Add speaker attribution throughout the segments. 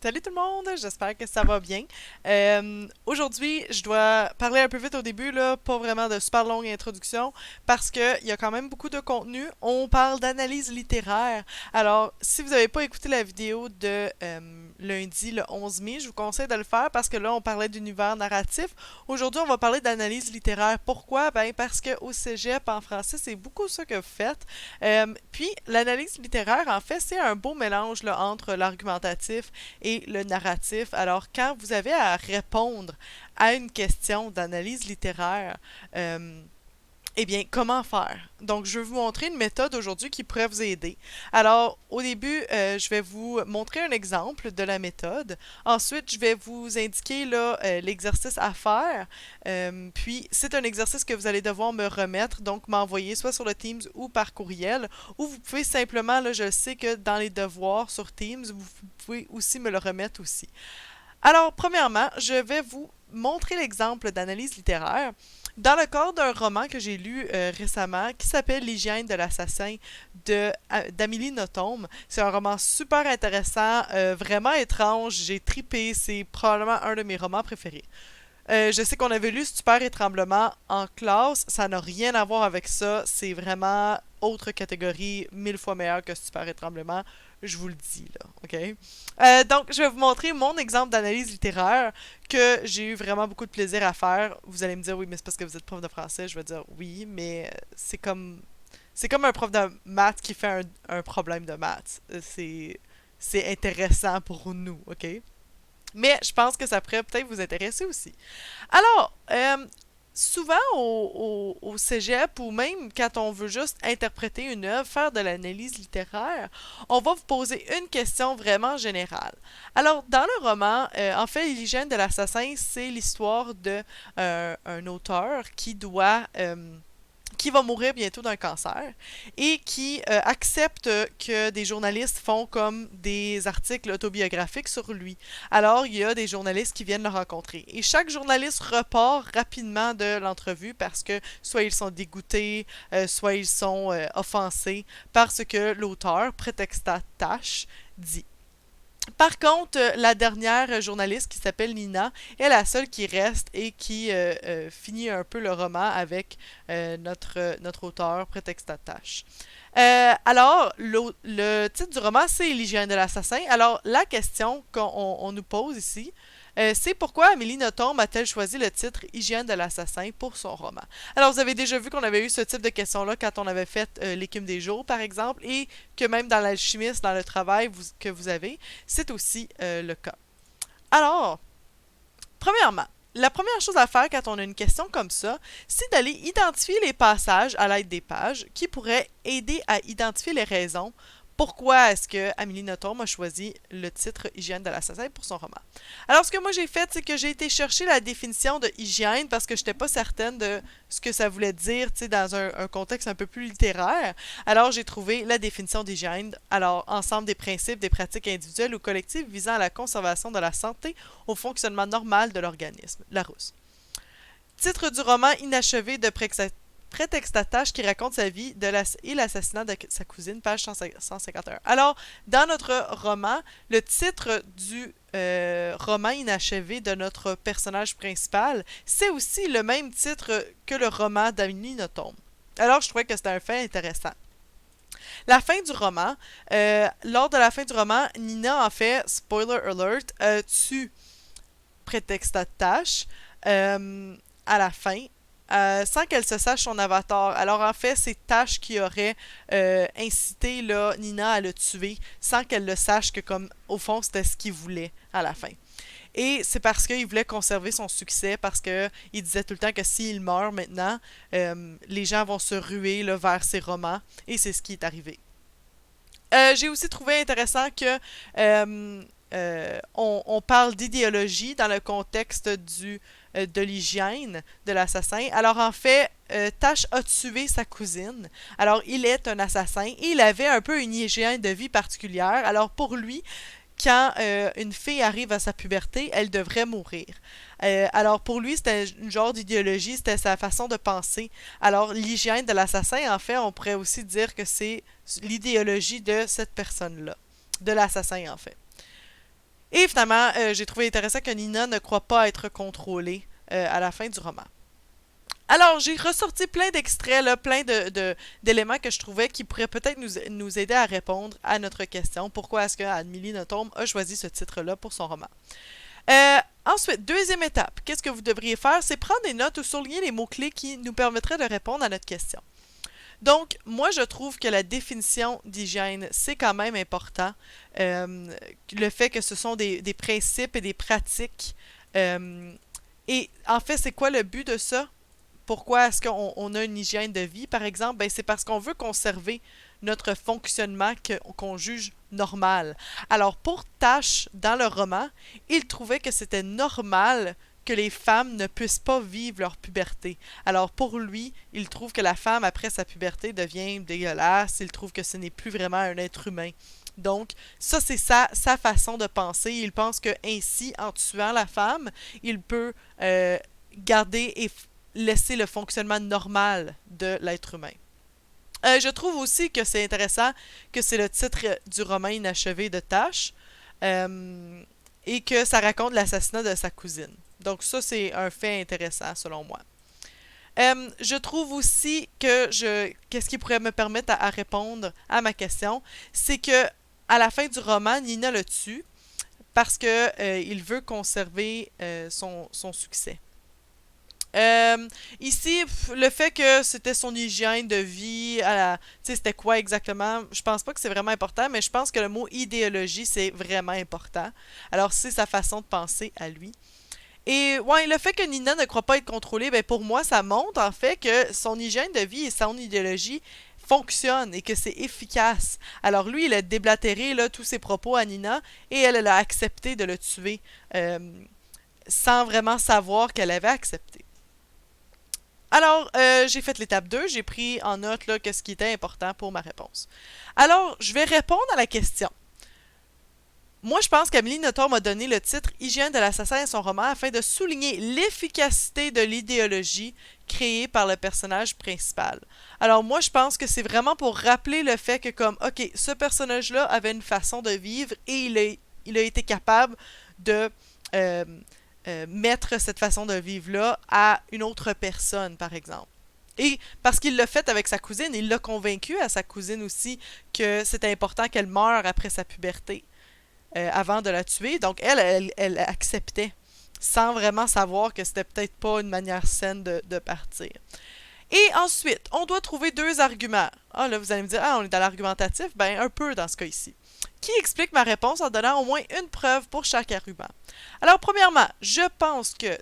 Speaker 1: Salut tout le monde, j'espère que ça va bien. Aujourd'hui, je dois parler un peu vite au début, là, pas vraiment de super longue introduction, parce que il y a quand même beaucoup de contenu. On parle d'analyse littéraire. Alors, si vous n'avez pas écouté la vidéo de lundi, le 11 mai, je vous conseille de le faire parce que là, on parlait d'univers narratif. Aujourd'hui, on va parler d'analyse littéraire. Pourquoi? Ben, parce que au cégep, en français, c'est beaucoup ça que vous faites. Puis, l'analyse littéraire, en fait, c'est un beau mélange là, entre l'argumentatif et le narratif. Alors, quand vous avez à répondre à une question d'analyse littéraire, euh, eh bien, comment faire? Donc, je vais vous montrer une méthode aujourd'hui qui pourrait vous aider. Alors, au début, je vais vous montrer un exemple de la méthode. Ensuite, je vais vous indiquer là l'exercice à faire. Puis, c'est un exercice que vous allez devoir me remettre, donc m'envoyer soit sur le Teams ou par courriel, ou vous pouvez simplement, là, je sais que dans les devoirs sur Teams, vous pouvez aussi me le remettre aussi. Alors, premièrement, je vais vous montrer l'exemple d'analyse littéraire dans le cadre d'un roman que j'ai lu récemment qui s'appelle L'hygiène de l'assassin d'Amélie Nothomb. C'est un roman super intéressant, vraiment étrange, j'ai tripé, c'est probablement un de mes romans préférés. Je sais qu'on avait lu Stupeur et Tremblement en classe, ça n'a rien à voir avec ça, c'est vraiment autre catégorie, mille fois meilleure que Stupeur et Tremblement, je vous le dis là, ok? Donc, je vais vous montrer mon exemple d'analyse littéraire que j'ai eu vraiment beaucoup de plaisir à faire. Vous allez me dire, oui, mais c'est parce que vous êtes prof de français, je vais dire oui, mais c'est comme un prof de maths qui fait un problème de maths. C'est intéressant pour nous, ok? Mais je pense que ça pourrait peut-être vous intéresser aussi. Alors, souvent au cégep ou même quand on veut juste interpréter une œuvre, faire de l'analyse littéraire, on va vous poser une question vraiment générale. Alors, dans le roman, en fait, L'hygiène de l'assassin, c'est l'histoire de un auteur qui va mourir bientôt d'un cancer et qui accepte que des journalistes font comme des articles autobiographiques sur lui. Alors, il y a des journalistes qui viennent le rencontrer. Et chaque journaliste repart rapidement de l'entrevue parce que soit ils sont dégoûtés, soit ils sont offensés parce que l'auteur, prétextant tâche, dit. Par contre, la dernière journaliste qui s'appelle Nina est la seule qui reste et qui finit un peu le roman avec notre auteur prétexte-tâche. Alors, le titre du roman, c'est L'hygiène de l'assassin. Alors, la question qu'on nous pose ici, c'est pourquoi Amélie Nothomb a-t-elle choisi le titre Hygiène de l'assassin pour son roman? Alors, vous avez déjà vu qu'on avait eu ce type de question-là quand on avait fait L'écume des jours, par exemple, et que même dans l'alchimiste, dans le travail que vous avez, c'est aussi le cas. Alors, premièrement, la première chose à faire quand on a une question comme ça, c'est d'aller identifier les passages à l'aide des pages qui pourraient aider à identifier les raisons pourquoi est-ce que Amélie Nothomb a choisi le titre Hygiène de l'assassin pour son roman. Alors, ce que moi j'ai fait, c'est que j'ai été chercher la définition de hygiène parce que je n'étais pas certaine de ce que ça voulait dire, tu sais, dans un contexte un peu plus littéraire. Alors, j'ai trouvé la définition d'hygiène. Alors, ensemble des principes, des pratiques individuelles ou collectives visant à la conservation de la santé au fonctionnement normal de l'organisme. Larousse. Titre du roman inachevé de prétexte-attache qui raconte sa vie et l'assassinat de sa cousine, page 151. Alors, dans notre roman, le titre du roman inachevé de notre personnage principal, c'est aussi le même titre que le roman d'Amélie Nothomb. Alors, je trouvais que c'était un fait intéressant. La fin du roman, lors de la fin du roman, Nina, en fait, spoiler alert, tue prétexte attache à la fin sans qu'elle se sache son avatar. Alors en fait, c'est Tash qui aurait incité là, Nina à le tuer sans qu'elle le sache que comme au fond c'était ce qu'il voulait à la fin. Et c'est parce qu'il voulait conserver son succès, parce que il disait tout le temps que s'il meurt maintenant, les gens vont se ruer là, vers ses romans, et c'est ce qui est arrivé. J'ai aussi trouvé intéressant que on parle d'idéologie dans le contexte de l'hygiène de l'assassin. Alors en fait, Tash a tué sa cousine. Alors il est un assassin et il avait un peu une hygiène de vie particulière. Alors pour lui, quand une fille arrive à sa puberté, elle devrait mourir. Alors pour lui, c'était une genre d'idéologie, c'était sa façon de penser. Alors l'hygiène de l'assassin, en fait, on pourrait aussi dire que c'est l'idéologie de cette personne-là, de l'assassin en fait. Et finalement, j'ai trouvé intéressant que Nina ne croit pas être contrôlée à la fin du roman. Alors, j'ai ressorti plein d'extraits, là, plein d'éléments que je trouvais qui pourraient peut-être nous aider à répondre à notre question. Pourquoi est-ce que Amélie Nothomb a choisi ce titre-là pour son roman? Ensuite, deuxième étape, qu'est-ce que vous devriez faire? C'est prendre des notes ou souligner les mots-clés qui nous permettraient de répondre à notre question. Donc, moi, je trouve que la définition d'hygiène, c'est quand même important. Le fait que ce sont des principes et des pratiques. Et en fait, c'est quoi le but de ça? Pourquoi est-ce qu'on a une hygiène de vie, par exemple? Ben, c'est parce qu'on veut conserver notre fonctionnement qu'on juge normal. Alors, pour Tash, dans le roman, il trouvait que c'était normal que les femmes ne puissent pas vivre leur puberté. Alors, pour lui, il trouve que la femme, après sa puberté, devient dégueulasse. Il trouve que ce n'est plus vraiment un être humain. Donc, ça, c'est sa façon de penser. Il pense que ainsi, en tuant la femme, il peut garder et laisser le fonctionnement normal de l'être humain. Je trouve aussi que c'est intéressant que c'est le titre du roman inachevé de Tash et que ça raconte l'assassinat de sa cousine. Donc ça, c'est un fait intéressant selon moi. Je trouve aussi que qu'est-ce qui pourrait me permettre à répondre à ma question, c'est que à la fin du roman, Nina le tue parce que il veut conserver son succès. Ici, le fait que c'était son hygiène de vie, tu sais, c'était quoi exactement, je pense pas que c'est vraiment important, mais je pense que le mot idéologie, c'est vraiment important. Alors, c'est sa façon de penser à lui. Et ouais, le fait que Nina ne croit pas être contrôlée, ben pour moi, ça montre en fait que son hygiène de vie et son idéologie fonctionnent et que c'est efficace. Alors lui, il a déblatéré là, tous ses propos à Nina et elle a accepté de le tuer sans vraiment savoir qu'elle avait accepté. Alors, j'ai fait l'étape 2, j'ai pris en note là, ce qui était important pour ma réponse. Alors, je vais répondre à la question. Moi, je pense qu'Amélie Nothomb a donné le titre Hygiène de l'assassin à son roman afin de souligner l'efficacité de l'idéologie créée par le personnage principal. Alors moi, je pense que c'est vraiment pour rappeler le fait que comme, ok, ce personnage-là avait une façon de vivre et il a été capable de mettre cette façon de vivre-là à une autre personne, par exemple. Et parce qu'il l'a fait avec sa cousine, il l'a convaincu à sa cousine aussi que c'était important qu'elle meure après sa puberté. Avant de la tuer. Donc, elle acceptait, sans vraiment savoir que c'était peut-être pas une manière saine de partir. Et ensuite, on doit trouver deux arguments. Ah, là, vous allez me dire, ah, on est dans l'argumentatif. Ben, un peu dans ce cas-ci. Qui explique ma réponse en donnant au moins une preuve pour chaque argument. Alors, premièrement, je pense que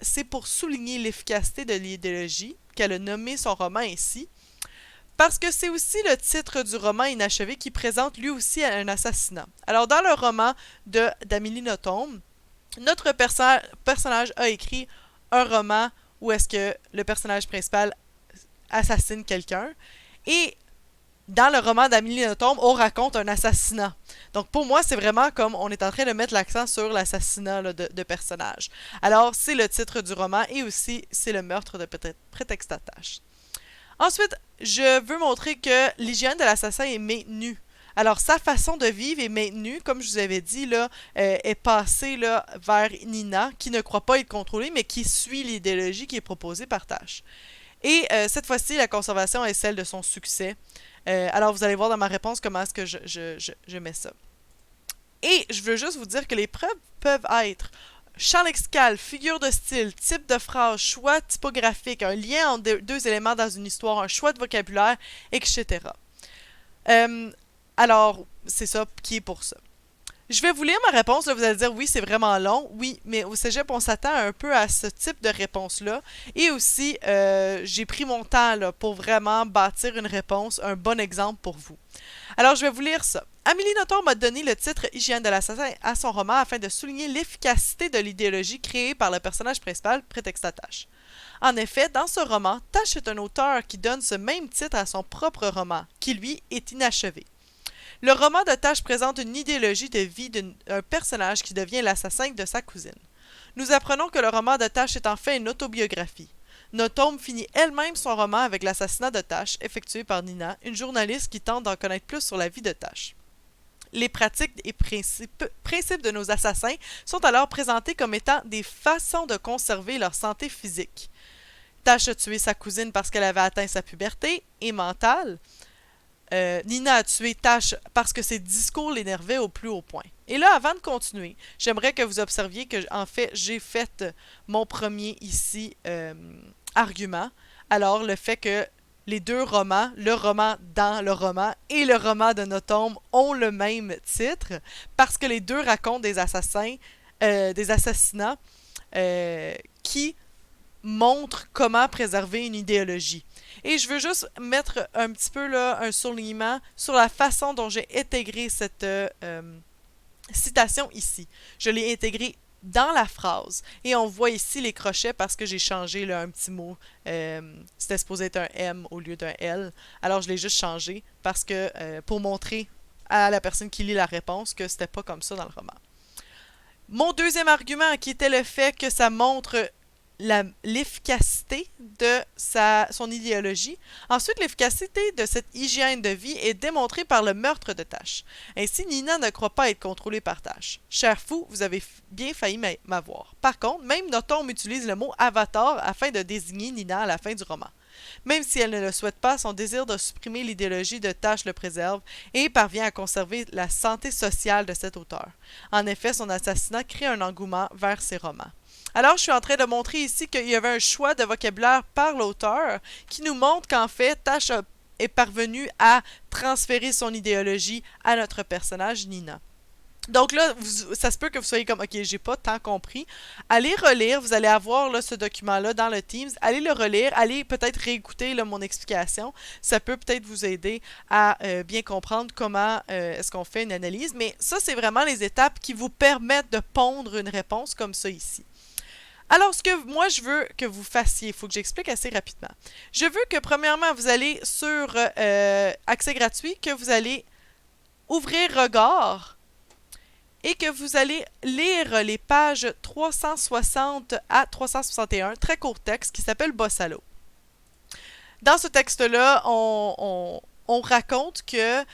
Speaker 1: c'est pour souligner l'efficacité de l'idéologie qu'elle a nommé son roman ainsi. Parce que c'est aussi le titre du roman inachevé qui présente lui aussi un assassinat. Alors, dans le roman d'Amélie Nothomb, notre personnage a écrit un roman où est-ce que le personnage principal assassine quelqu'un. Et dans le roman d'Amélie Nothomb, on raconte un assassinat. Donc, pour moi, c'est vraiment comme on est en train de mettre l'accent sur l'assassinat de personnages. Alors, c'est le titre du roman et aussi c'est le meurtre de prétexte à tâche. Ensuite, je veux montrer que l'hygiène de l'assassin est maintenue. Alors, sa façon de vivre est maintenue, comme je vous avais dit, là, est passée là, vers Nina, qui ne croit pas être contrôlée, mais qui suit l'idéologie qui est proposée par Tash. Et cette fois-ci, la conservation est celle de son succès. Alors, vous allez voir dans ma réponse comment est-ce que je mets ça. Et je veux juste vous dire que les preuves peuvent être champ lexical, figure de style, type de phrase, choix typographique, un lien entre deux éléments dans une histoire, un choix de vocabulaire, etc. Alors, c'est ça qui est pour ça. Je vais vous lire ma réponse. Là, vous allez dire, oui, c'est vraiment long. Oui, mais au cégep, on s'attend un peu à ce type de réponse-là. Et aussi, j'ai pris mon temps là, pour vraiment bâtir une réponse, un bon exemple pour vous. Alors, je vais vous lire ça. Amélie Nothomb m'a donné le titre Hygiène de l'assassin à son roman afin de souligner l'efficacité de l'idéologie créée par le personnage principal, prétexte à Tash. En effet, dans ce roman, Tash est un auteur qui donne ce même titre à son propre roman, qui lui est inachevé. Le roman de Tash présente une idéologie de vie d'un personnage qui devient l'assassin de sa cousine. Nous apprenons que le roman de Tash est en fait une autobiographie. Nothomb finit elle-même son roman avec l'assassinat de Tash, effectué par Nina, une journaliste qui tente d'en connaître plus sur la vie de Tash. Les pratiques et principes de nos assassins sont alors présentés comme étant des façons de conserver leur santé physique. Tash a tué sa cousine parce qu'elle avait atteint sa puberté et mentale. Nina a tué Tash parce que ses discours l'énervaient au plus haut point. Et là, avant de continuer, j'aimerais que vous observiez que, en fait, j'ai fait mon premier ici argument. Alors, le fait que les deux romans, le roman dans le roman et le roman de Nothomb, ont le même titre, parce que les deux racontent des des assassinats qui montrent comment préserver une idéologie. Et je veux juste mettre un petit peu là, un soulignement sur la façon dont j'ai intégré cette citation ici. Je l'ai intégrée dans la phrase. Et on voit ici les crochets parce que j'ai changé là, un petit mot. C'était supposé être un M au lieu d'un L. Alors je l'ai juste changé parce que pour montrer à la personne qui lit la réponse que c'était pas comme ça dans le roman. Mon deuxième argument qui était le fait que ça montre l'efficacité de son idéologie. Ensuite, l'efficacité de cette hygiène de vie est démontrée par le meurtre de Tash. Ainsi, Nina ne croit pas être contrôlée par Tash. Cher fou, vous avez bien failli m'avoir. Par contre, même Nothomb utilise le mot avatar afin de désigner Nina à la fin du roman. Même si elle ne le souhaite pas, son désir de supprimer l'idéologie de Tash le préserve et parvient à conserver la santé sociale de cet auteur. En effet, son assassinat crée un engouement vers ses romans. Alors, je suis en train de montrer ici qu'il y avait un choix de vocabulaire par l'auteur qui nous montre qu'en fait, Tash est parvenu à transférer son idéologie à notre personnage, Nina. Donc là, ça se peut que vous soyez comme, ok, j'ai pas tant compris. Allez relire, vous allez avoir là, ce document-là dans le Teams. Allez le relire, allez peut-être réécouter là, mon explication. Ça peut peut-être vous aider à bien comprendre comment est-ce qu'on fait une analyse. Mais ça, c'est vraiment les étapes qui vous permettent de pondre une réponse comme ça ici. Alors, ce que moi, je veux que vous fassiez, il faut que j'explique assez rapidement. Je veux que, premièrement, vous allez sur Accès gratuit, que vous allez ouvrir Regard et que vous allez lire les pages 360 à 361, très court texte, qui s'appelle Bossalo. Dans ce texte-là, on raconte que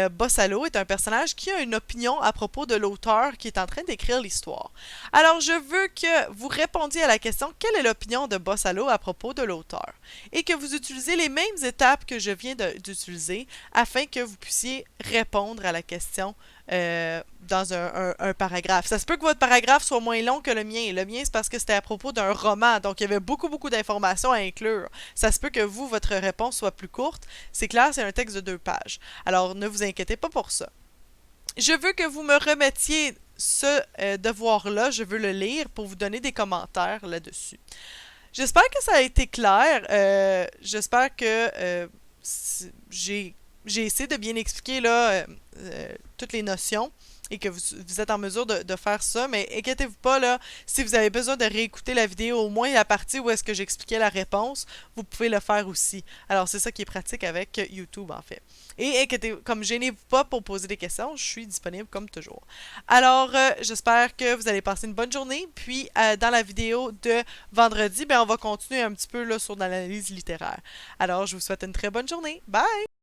Speaker 1: Bossalo est un personnage qui a une opinion à propos de l'auteur qui est en train d'écrire l'histoire. Alors, je veux que vous répondiez à la question « Quelle est l'opinion de Bossalo à propos de l'auteur? » et que vous utilisez les mêmes étapes que je viens d'utiliser afin que vous puissiez répondre à la question dans un paragraphe. Ça se peut que votre paragraphe soit moins long que le mien. Le mien, c'est parce que c'était à propos d'un roman, donc il y avait beaucoup d'informations à inclure. Ça se peut que vous, votre réponse soit plus courte. C'est clair, c'est un texte de 2 pages. Alors, ne vous inquiétez pas pour ça. Je veux que vous me remettiez ce devoir-là, je veux le lire pour vous donner des commentaires là-dessus. J'espère que ça a été clair. J'espère que j'ai essayé de bien expliquer là, toutes les notions et que vous êtes en mesure de faire ça, mais inquiétez-vous pas, là, si vous avez besoin de réécouter la vidéo, au moins la partie où est-ce que j'expliquais la réponse, vous pouvez le faire aussi. Alors, c'est ça qui est pratique avec YouTube, en fait. Et inquiétez-vous, comme gênez-vous pas pour poser des questions, je suis disponible comme toujours. Alors, j'espère que vous allez passer une bonne journée, puis dans la vidéo de vendredi, ben, on va continuer un petit peu là, sur l'analyse littéraire. Alors, je vous souhaite une très bonne journée. Bye!